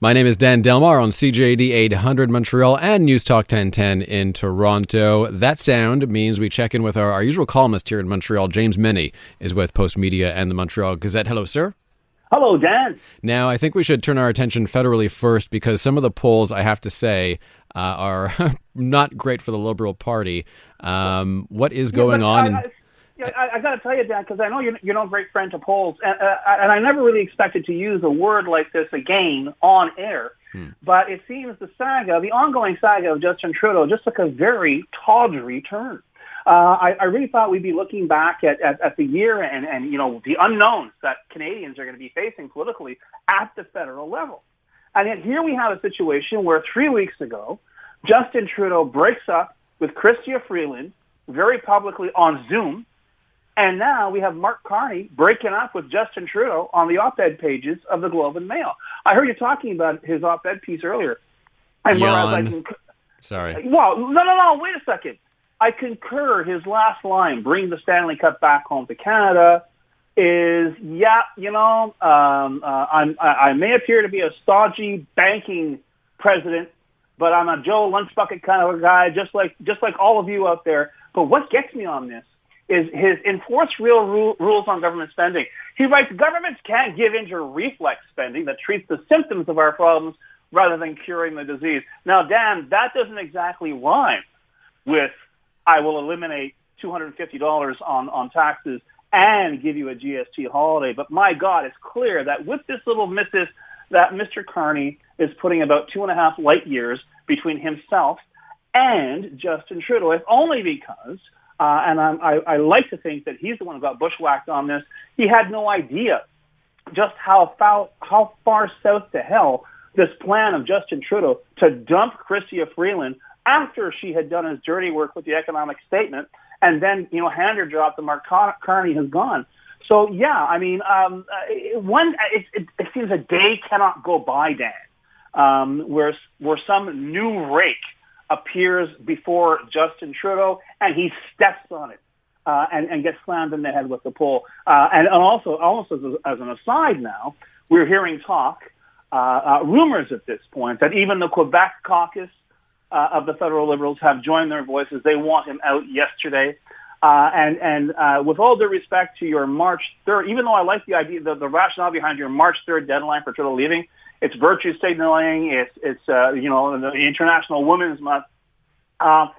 My name is Dan Delmar on CJAD 800 Montreal and News Talk 1010 in Toronto. That sound means we check in with our usual columnist here in Montreal. James Mennie is with Post Media and the Montreal Gazette. Hello, sir. Hello, Dan. Now, I think we should turn our attention federally first because some of the polls, I have to say, are not great for the Liberal Party. What is going on? I got to tell you, Dan, because I know you're no great friend to polls, and I never really expected to use a word like this again on air. But it seems the ongoing saga of Justin Trudeau, just took a very tawdry turn. I really thought we'd be looking back at the year and the unknowns that Canadians are going to be facing politically at the federal level. And yet here we have a situation where 3 weeks ago, Justin Trudeau breaks up with Chrystia Freeland very publicly on Zoom. And now we have Mark Carney breaking up with Justin Trudeau on the op-ed pages of the Globe and Mail. I heard you talking about his op-ed piece earlier. And Sorry. Well, no, wait a second. I concur his last line, bring the Stanley Cup back home to Canada, is, I may appear to be a stodgy banking president, but I'm a Joe Lunchbucket kind of a guy, just like all of you out there. But what gets me on this is his enforce real rules on government spending. He writes, governments can't give in to reflex spending that treats the symptoms of our problems rather than curing the disease. Now, Dan, that doesn't exactly rhyme with I will eliminate $250 on taxes and give you a GST holiday. But my God, it's clear that with this little missive that Mr. Carney is putting about 2.5 light years between himself and Justin Trudeau, if only because and I like to think that he's the one who got bushwhacked on this. He had no idea just how far south to hell this plan of Justin Trudeau to dump Chrystia Freeland after she had done his dirty work with the economic statement and then, hand her job to Mark Carney has gone. So, yeah, I mean, it seems a day cannot go by, Dan, where some new rake appears before Justin Trudeau, and he steps on it and gets slammed in the head with the pole. And also as an aside now, we're hearing talk, rumors at this point, that even the Quebec caucus of the federal Liberals have joined their voices. They want him out yesterday. And with all due respect to your March 3rd, even though I like the idea, the rationale behind your March 3rd deadline for Trudeau leaving, it's virtue signaling. It's the International Women's Month. I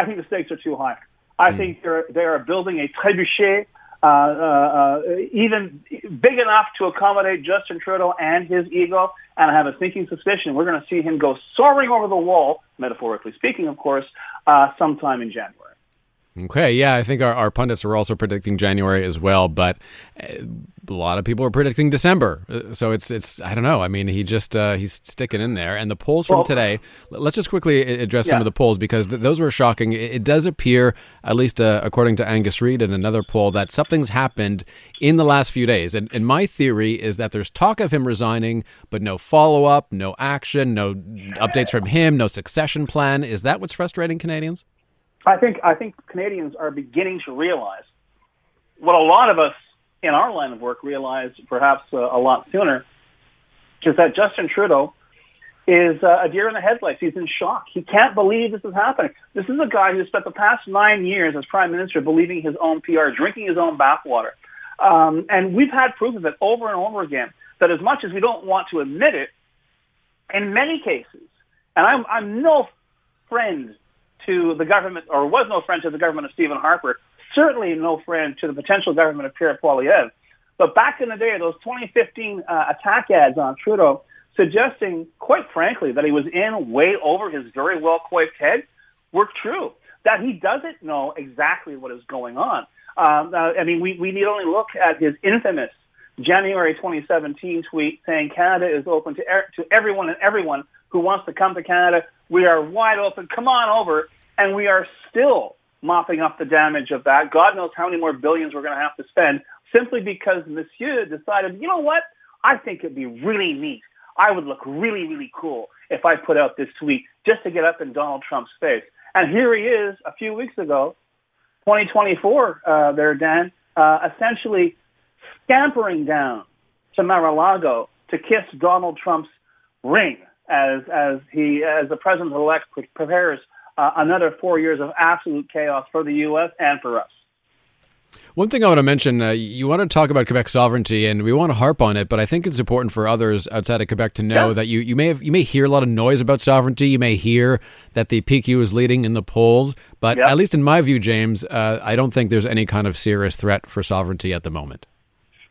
think the stakes are too high. I think they are building a trebuchet even big enough to accommodate Justin Trudeau and his ego. And I have a thinking suspicion we're going to see him go soaring over the wall, metaphorically speaking, of course, sometime in January. Okay, yeah, I think our pundits are also predicting January as well, but a lot of people are predicting December. So it's I don't know. I mean, he's sticking in there. And the polls from today, let's just quickly address some of the polls because those were shocking. It does appear, at least according to Angus Reid in another poll, that something's happened in the last few days. And my theory is that there's talk of him resigning, but no follow-up, no action, no updates from him, no succession plan. Is that what's frustrating Canadians? I think Canadians are beginning to realize what a lot of us in our line of work realized perhaps a lot sooner, is that Justin Trudeau is a deer in the headlights. He's in shock. He can't believe this is happening. This is a guy who spent the past 9 years as Prime Minister believing his own PR, drinking his own bathwater. And we've had proof of it over and over again, that as much as we don't want to admit it, in many cases, and I'm no friend to the government, or was no friend to the government of Stephen Harper, certainly no friend to the potential government of Pierre Poilievre. But back in the day, those 2015 attack ads on Trudeau suggesting, quite frankly, that he was in way over his very well-coiffed head were true, that he doesn't know exactly what is going on. We need only look at his infamous January 2017 tweet saying Canada is open to everyone and everyone who wants to come to Canada. We are wide open. Come on over. And we are still mopping up the damage of that. God knows how many more billions we're going to have to spend simply because Monsieur decided, you know what? I think it'd be really neat. I would look really, really cool if I put out this tweet just to get up in Donald Trump's face. And here he is a few weeks ago, 2024, Dan, essentially scampering down to Mar-a-Lago to kiss Donald Trump's ring as the president-elect prepares another 4 years of absolute chaos for the U.S. and for us. One thing I want to mention, you want to talk about Quebec sovereignty, and we want to harp on it, but I think it's important for others outside of Quebec to know that you may hear a lot of noise about sovereignty. You may hear that the PQ is leading in the polls, but at least in my view, James, I don't think there's any kind of serious threat for sovereignty at the moment.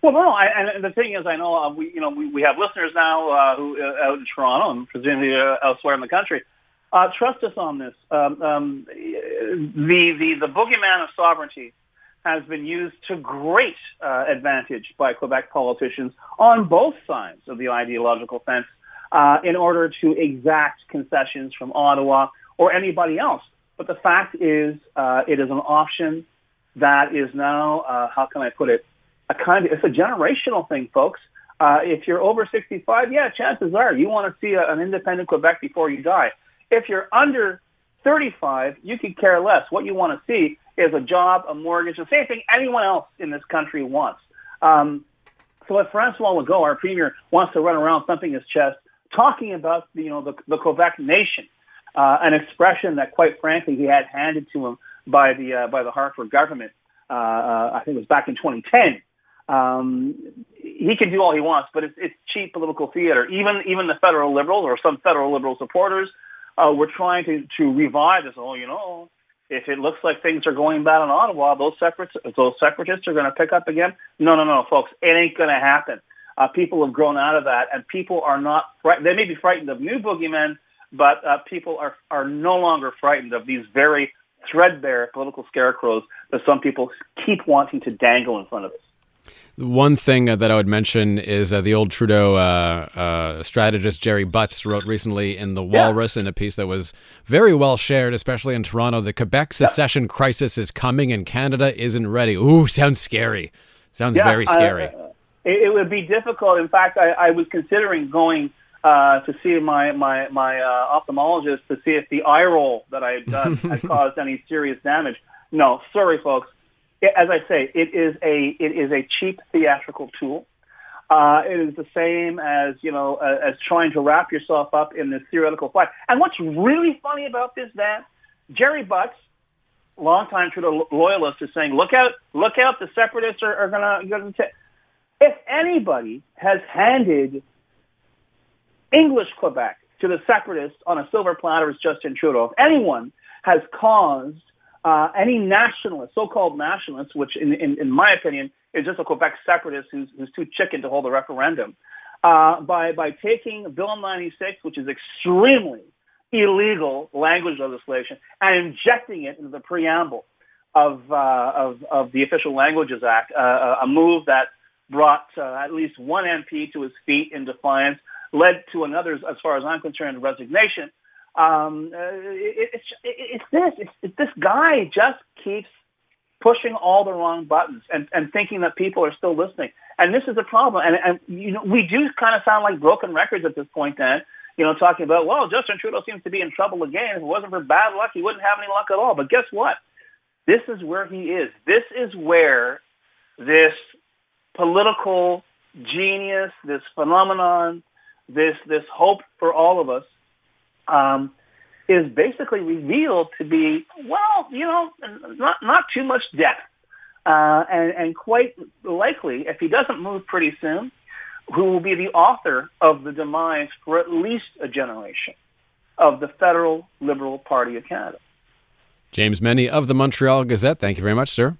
Well, no, and the thing is, I know we have listeners now who out in Toronto and presumably elsewhere in the country. Trust us on this. The boogeyman of sovereignty has been used to great advantage by Quebec politicians on both sides of the ideological fence in order to exact concessions from Ottawa or anybody else. But the fact is, it is an option that is now, how can I put it, it's a generational thing, folks. If you're over 65, chances are you want to see an independent Quebec before you die. If you're under 35, you could care less. What you want to see is a job, a mortgage, the same thing anyone else in this country wants. So if Francois Legault, our premier, wants to run around thumping his chest, talking about the Quebec nation, an expression that, quite frankly, he had handed to him by the Hartford government, I think it was back in 2010. He can do all he wants, but it's cheap political theater. Even the federal Liberals or some federal Liberal supporters were trying to revive this. If it looks like things are going bad in Ottawa, those separatists are going to pick up again. No, folks, it ain't going to happen. People have grown out of that, and people are not frightened. They may be frightened of new boogeymen, but people are no longer frightened of these very threadbare political scarecrows that some people keep wanting to dangle in front of us. One thing that I would mention is the old Trudeau strategist Jerry Butts wrote recently in The Walrus in a piece that was very well shared, especially in Toronto. The Quebec secession crisis is coming and Canada isn't ready. Ooh, sounds scary. Sounds very scary. It would be difficult. In fact, I was considering going to see my ophthalmologist to see if the eye roll that I had done had caused any serious damage. No, sorry, folks. As I say, it is a cheap theatrical tool. It is the same as as trying to wrap yourself up in this theoretical fight. And what's really funny about this, Dan, Jerry Butts, longtime Trudeau loyalist, is saying, "Look out! The separatists are going to." If anybody has handed English Quebec to the separatists on a silver platter, it's Justin Trudeau. If anyone has caused any nationalist, so-called nationalist, which in my opinion is just a Quebec separatist who's too chicken to hold a referendum, by taking Bill 96, which is extremely illegal language legislation, and injecting it into the preamble of the Official Languages Act, a move that brought at least one MP to his feet in defiance, led to another's, as far as I'm concerned, resignation. This guy just keeps pushing all the wrong buttons and thinking that people are still listening. And this is a problem. And we do kind of sound like broken records at this point, Dan, talking about, well, Justin Trudeau seems to be in trouble again. If it wasn't for bad luck, he wouldn't have any luck at all. But guess what? This is where he is. This is where this political genius, this phenomenon, this hope for all of us, is basically revealed to be, not too much depth. And quite likely, if he doesn't move pretty soon, who will be the author of the demise for at least a generation of the Federal Liberal Party of Canada. James Mennie of the Montreal Gazette, thank you very much, sir.